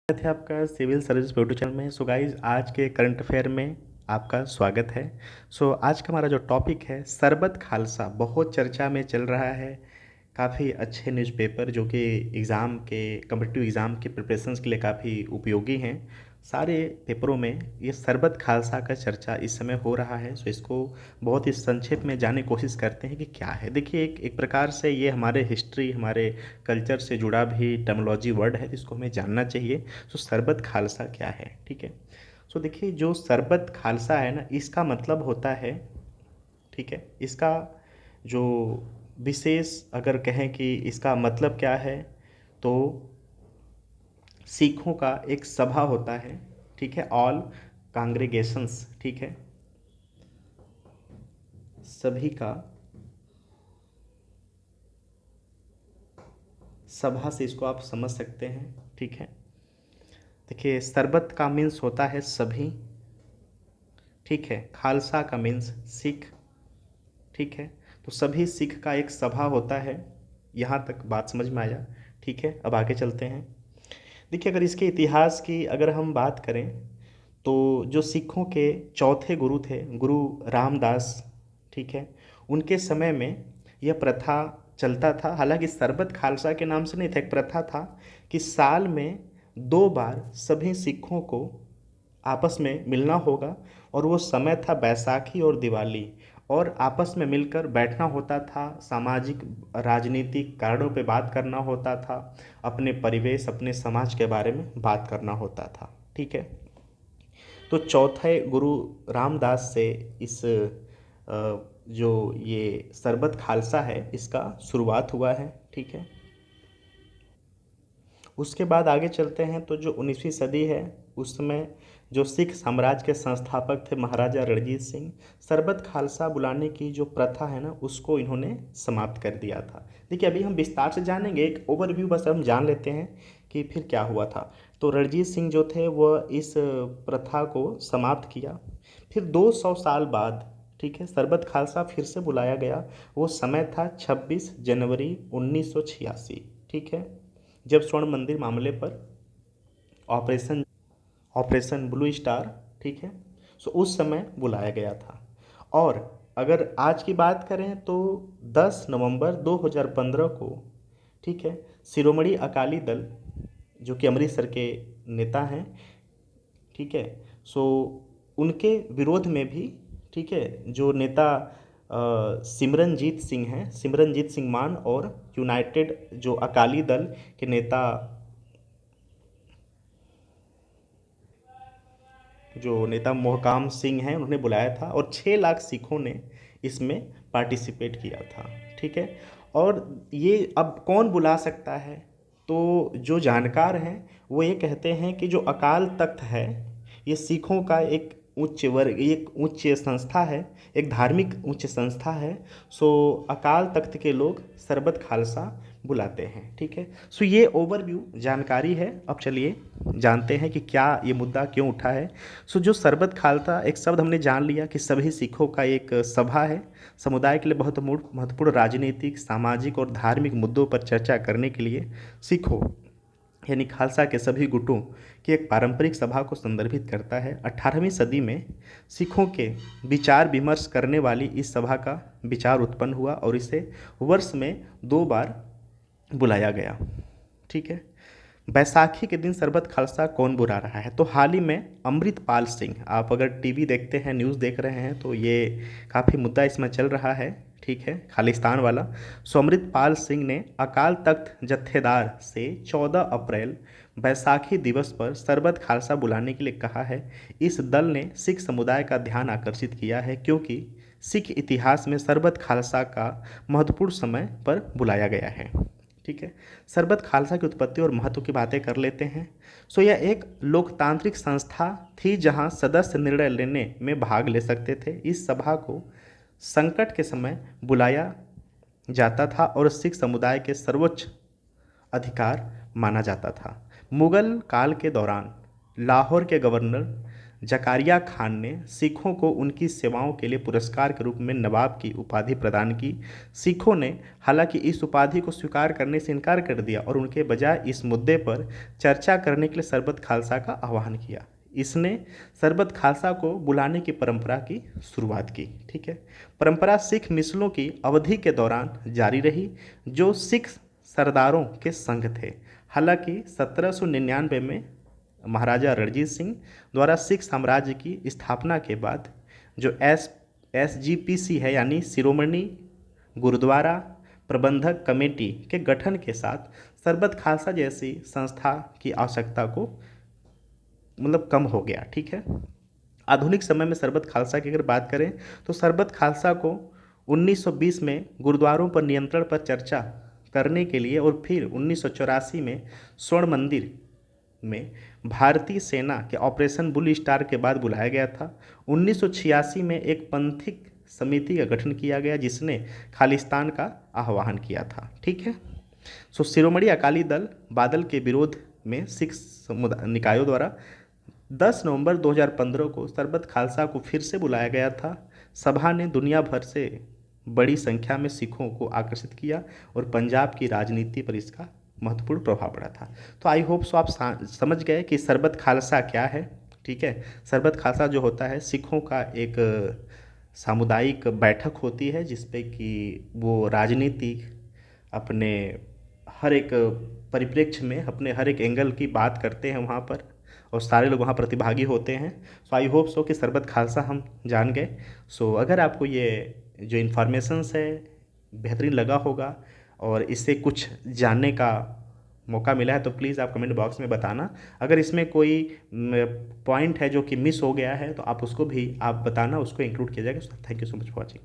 स्वागत है आपका सिविल सर्विस यूट्यूब चैनल में। सो गाइज, आज के करंट अफेयर में आपका स्वागत है। आज का हमारा जो टॉपिक है सरबत खालसा, बहुत चर्चा में चल रहा है। काफ़ी अच्छे न्यूज़पेपर जो कि एग्ज़ाम के कम्पिटिटिव एग्ज़ाम के प्रिपरेशंस के लिए काफ़ी उपयोगी हैं। सारे पेपरों में ये सरबत खालसा का चर्चा इस समय हो रहा है। इसको बहुत ही संक्षेप में जानने की कोशिश करते हैं कि क्या है। देखिए, एक प्रकार से ये हमारे हिस्ट्री, हमारे कल्चर से जुड़ा भी टर्मिनोलॉजी वर्ड है, जिसको हमें जानना चाहिए। सरबत खालसा क्या है, ठीक है। देखिए, जो सरबत खालसा है ना, इसका मतलब होता है, ठीक है, इसका जो विशेष अगर कहें कि इसका मतलब क्या है, तो सिखों का एक सभा होता है, ठीक है, ऑल कांग्रेगेशंस, ठीक है, सभी का सभा से इसको आप समझ सकते हैं, ठीक है। देखिए, सरबत का मीन्स होता है सभी, ठीक है, खालसा का मीन्स सिख, ठीक है। सभी सिख का एक सभा होता है। यहाँ तक बात समझ में आया, ठीक है। अब आगे चलते हैं। देखिए, अगर इसके इतिहास की अगर हम बात करें, तो जो सिखों के चौथे गुरु थे, गुरु रामदास, ठीक है, उनके समय में यह प्रथा चलता था। हालांकि सरबत खालसा के नाम से नहीं था, एक प्रथा था कि साल में 2 बार सभी सिखों को आपस में मिलना होगा, और वो समय था बैसाखी और दिवाली, और आपस में मिलकर बैठना होता था, सामाजिक राजनीतिक कारणों पे बात करना होता था, अपने परिवेश अपने समाज के बारे में बात करना होता था, ठीक है। चौथे गुरु रामदास से इस जो ये सरबत खालसा है, इसका शुरुआत हुआ है, ठीक है। उसके बाद आगे चलते हैं, तो जो 19वीं सदी है, उस समय जो सिख साम्राज्य के संस्थापक थे महाराजा रणजीत सिंह, सरबत खालसा बुलाने की जो प्रथा है ना, उसको इन्होंने समाप्त कर दिया था। देखिए, अभी हम विस्तार से जानेंगे, एक ओवरव्यू बस हम जान लेते हैं कि फिर क्या हुआ था। रणजीत सिंह जो थे वह इस प्रथा को समाप्त किया। फिर 200 साल बाद, ठीक है, सरबत खालसा फिर से बुलाया गया। वो समय था 26 जनवरी 1986, ठीक है, जब स्वर्ण मंदिर मामले पर ऑपरेशन ऑपरेशन ब्लू स्टार, ठीक है, उस समय बुलाया गया था। और अगर आज की बात करें, तो 10 नवंबर 2015 को, ठीक है, शिरोमणि अकाली दल, जो कि अमृतसर के नेता हैं, ठीक है, सो उनके विरोध में भी, ठीक है, जो नेता सिमरनजीत सिंह हैं, सिमरनजीत सिंह मान, और यूनाइटेड जो अकाली दल के नेता मोहकाम सिंह हैं, उन्होंने बुलाया था, और 6 लाख सिखों ने इसमें पार्टिसिपेट किया था, ठीक है। और ये अब कौन बुला सकता है, तो जो जानकार हैं वो ये कहते हैं कि जो अकाल तख्त है, ये सिखों का एक उच्च वर्ग, एक उच्च संस्था है, एक धार्मिक उच्च संस्था है। अकाल तख्त के लोग सरबत खालसा बुलाते हैं, ठीक है। ये ओवरव्यू जानकारी है। अब चलिए जानते हैं कि क्या ये मुद्दा क्यों उठा है। जो सरबत खालसा एक शब्द हमने जान लिया कि सभी सिखों का एक सभा है, समुदाय के लिए बहुत महत्वपूर्ण राजनीतिक, सामाजिक और धार्मिक मुद्दों पर चर्चा करने के लिए सिखों यानी खालसा के सभी गुटों की एक पारंपरिक सभा को संदर्भित करता है। 18वीं सदी में सिखों के विचार विमर्श करने वाली इस सभा का विचार उत्पन्न हुआ, और इसे वर्ष में 2 बार बुलाया गया, ठीक है। बैसाखी के दिन सरबत खालसा कौन बुला रहा है, तो हाल ही में अमृतपाल सिंह, आप अगर टीवी देखते हैं, न्यूज़ देख रहे हैं, तो ये काफ़ी मुद्दा इसमें चल रहा है, ठीक है, खालिस्तान वाला। अमृतपाल सिंह ने अकाल तख्त जत्थेदार से 14 अप्रैल बैसाखी दिवस पर सरबत खालसा बुलाने के लिए कहा है। इस दल ने सिख समुदाय का ध्यान आकर्षित किया है, क्योंकि सिख इतिहास में सरबत खालसा का महत्वपूर्ण समय पर बुलाया गया है, ठीक है। सरबत खालसा की उत्पत्ति और महत्व की बातें कर लेते हैं। यह एक लोकतांत्रिक संस्था थी जहां सदस्य निर्णय लेने में भाग ले सकते थे। इस सभा को संकट के समय बुलाया जाता था और सिख समुदाय के सर्वोच्च अधिकार माना जाता था। मुगल काल के दौरान लाहौर के गवर्नर जकारिया खान ने सिखों को उनकी सेवाओं के लिए पुरस्कार के रूप में नवाब की उपाधि प्रदान की। सिखों ने हालांकि इस उपाधि को स्वीकार करने से इनकार कर दिया और उनके बजाय इस मुद्दे पर चर्चा करने के लिए सरबत खालसा का आह्वान किया। इसने सरबत खालसा को बुलाने की परंपरा की शुरुआत की। ठीक है, परंपरा सिख मिसलों की अवधि के दौरान जारी रही, जो सिख सरदारों के संघ थे। हालांकि 1799 में महाराजा रणजीत सिंह द्वारा सिख साम्राज्य की स्थापना के बाद जो SGPC है, यानी शिरोमणि गुरुद्वारा प्रबंधक कमेटी के गठन के साथ सरबत खालसा जैसी संस्था की आवश्यकता को कम हो गया। ठीक है, आधुनिक समय में सरबत खालसा की अगर बात करें तो सरबत खालसा को 1920 में गुरुद्वारों पर नियंत्रण पर चर्चा करने के लिए और फिर 1984 में स्वर्ण मंदिर में भारतीय सेना के ऑपरेशन बुल स्टार के बाद बुलाया गया था। 1986 में एक पंथिक समिति का गठन किया गया जिसने खालिस्तान का आह्वान किया था। ठीक है, शिरोमणि अकाली दल बादल के विरोध में सिख निकायों द्वारा 10 नवंबर 2015 को सरबत खालसा को फिर से बुलाया गया था। सभा ने दुनिया भर से बड़ी संख्या में सिखों को आकर्षित किया और पंजाब की राजनीति पर इसका महत्वपूर्ण प्रभाव पड़ा था। तो आई होप सो आप समझ गए कि सरबत खालसा क्या है। ठीक है, सरबत खालसा जो होता है सिखों का एक सामुदायिक बैठक होती है जिसपे कि वो राजनीति अपने हर एक परिप्रेक्ष्य में अपने हर एक एंगल की बात करते हैं वहाँ पर, और सारे लोग वहाँ प्रतिभागी होते हैं। सो आई होप सो कि सरबत खालसा हम जान गए। सो अगर आपको ये जो इन्फॉर्मेशंस है बेहतरीन लगा होगा और इससे कुछ जानने का मौका मिला है तो प्लीज़ आप कमेंट बॉक्स में बताना। अगर इसमें कोई पॉइंट है जो कि मिस हो गया है तो आप उसको भी आप बताना, उसको इंक्लूड किया जाएगा। Thank you so much for watching.